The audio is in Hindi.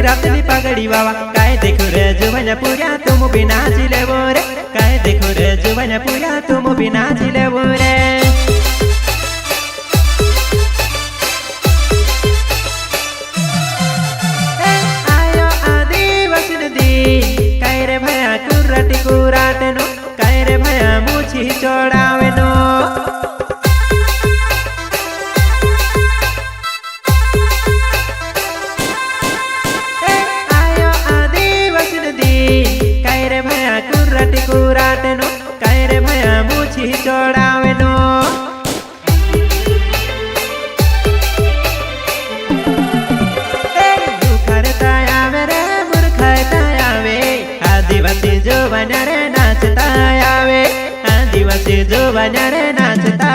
रातनी पगड़ी बाबा काय देखो रे जुवन पूरा तुम बिना चिले वो रे काय देखो रे जुवन पूरा तुम बिना चिले वो रे आयो आदिवासी नदी काय रे भया कुराटी कुराटे नो काय रे भया मुछी चोड़ावे नो कुराटी कुराटे नो काय रे भया मुछी चोड़ावे नो दुखरता आवे रे मूर्खता आवे आदिवासी जो बना रे नाचता आवे आदिवासी जो बना रे नाचता